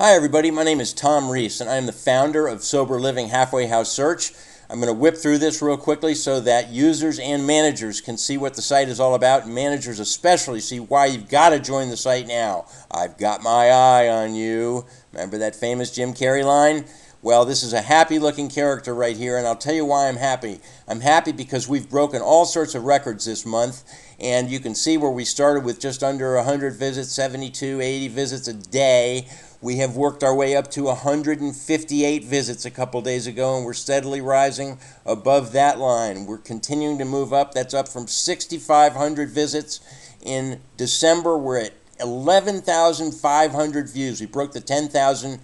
Hi everybody, my name is Tom Reese and I am the founder of Sober Living Halfway House Search. I'm going to whip through this real quickly so that users and managers can see what the site is all about, and managers especially see why you've got to join the site now. I've got my eye on you. Remember that famous Jim Carrey line? Well, this is a happy looking character right here, and I'll tell you why I'm happy. I'm happy because we've broken all sorts of records this month, and you can see where we started with just under 100 visits, 72, 80 visits a day. We have worked our way up to 158 visits a couple days ago, and we're steadily rising above that line. We're continuing to move up. That's up from 6,500 visits in December. We're at 11,500 views. We broke the 10,000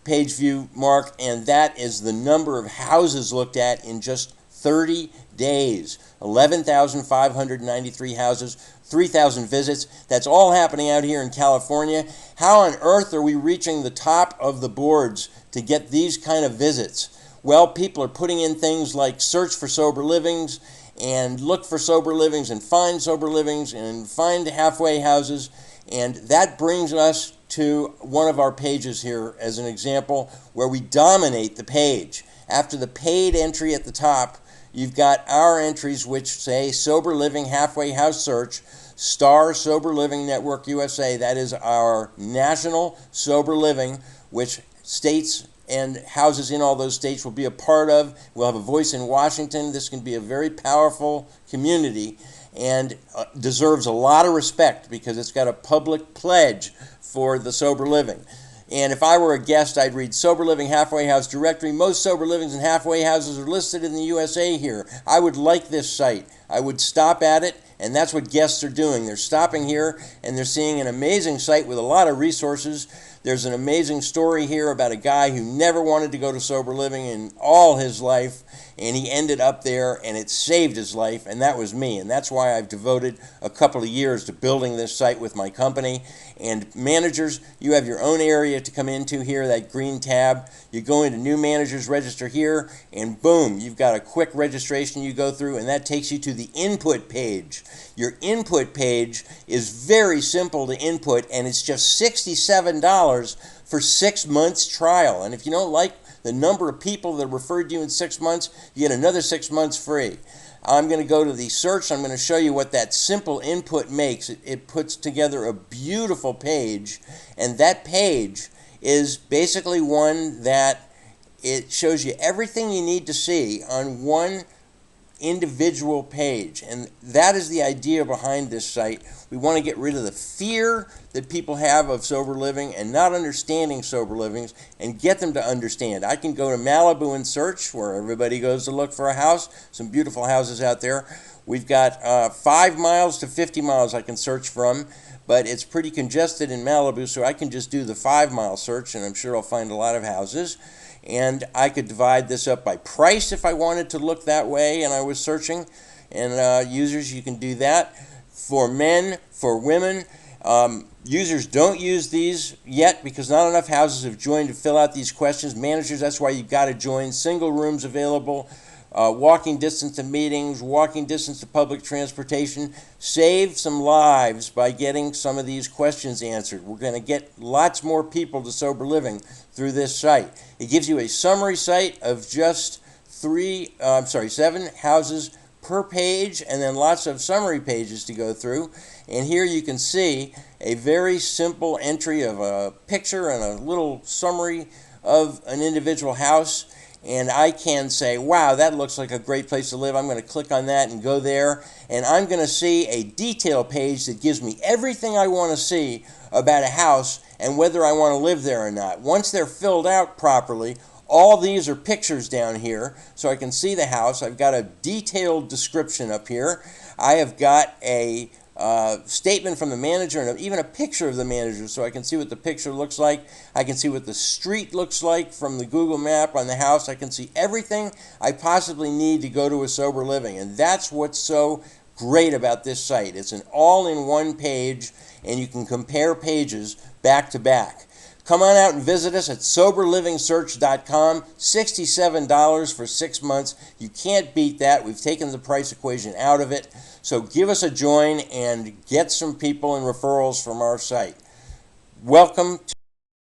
page view mark, and that is the number of houses looked at in just 30 days. 11,593 houses, 3,000 visits. That's all happening out here in California. How on earth are we reaching the top of the boards to get these kind of visits? Well, people are putting in things like search for sober livings and look for sober livings and find sober livings and find halfway houses, and that brings us to one of our pages here as an example where we dominate the page. After the paid entry at the top, you've got our entries which say Sober Living Halfway House Search, Star Sober Living Network USA. That is our national sober living, which states and houses in all those states will be a part of. We'll have a voice in Washington. This can be a very powerful community and deserves a lot of respect because it's got a public pledge for the sober living. And if I were a guest, I'd read Sober Living Halfway House Directory. Most sober livings and halfway houses are listed in the USA here. I would like this site. I would stop at it, and that's what guests are doing. They're stopping here, and they're seeing an amazing site with a lot of resources. There's an amazing story here about a guy who never wanted to go to sober living in all his life, and he ended up there, and it saved his life, and that was me. And that's why I've devoted a couple of years to building this site with my company. And managers, you have your own area to come into here, that green tab. You go into New Managers Register here, and boom, you've got a quick registration you go through, and that takes you to the input page. Your input page is very simple to input, and it's just $67 for 6 months trial. And if you don't like the number of people that referred to you in 6 months, you get another 6 months free. I'm going to go to the search. I'm going to show you what that simple input makes. It puts together a beautiful page, and that page is basically one that it shows you everything you need to see on one individual page, and that is the idea behind this site. We want to get rid of the fear that people have of sober living and not understanding sober livings and get them to understand. I can go to Malibu and search, where everybody goes to look for a house. Some beautiful houses out there. We've got 5 miles to 50 miles I can search from, but it's pretty congested in Malibu, so I can just do the 5-mile search, and I'm sure I'll find a lot of houses. And I could divide this up by price if I wanted to look that way and I was searching. And users, you can do that. For men, for women, users don't use these yet because not enough houses have joined to fill out these questions. Managers, that's why you've got to join. Single rooms available. Walking distance to meetings, walking distance to public transportation. Save some lives by getting some of these questions answered. We're going to get lots more people to sober living through this site. It gives you a summary site of just 7 houses per page, and then lots of summary pages to go through. And here you can see a very simple entry of a picture and a little summary of an individual house. And I can say, wow, that looks like a great place to live. I'm going to click on that and go there. And I'm going to see a detail page that gives me everything I want to see about a house and whether I want to live there or not. Once they're filled out properly, all these are pictures down here, so I can see the house. I've got a detailed description up here. I have got a statement from the manager and even a picture of the manager so I can see what the picture looks like. I can see what the street looks like from the Google map on the house. I can see everything I possibly need to go to a sober living, and that's what's so great about this site. It's an all-in-one page, and you can compare pages back to back. Come on out and visit us at SoberLivingSearch.com. $67 for 6 months. You can't beat that. We've taken the price equation out of it. So give us a join and get some people and referrals from our site. Welcome to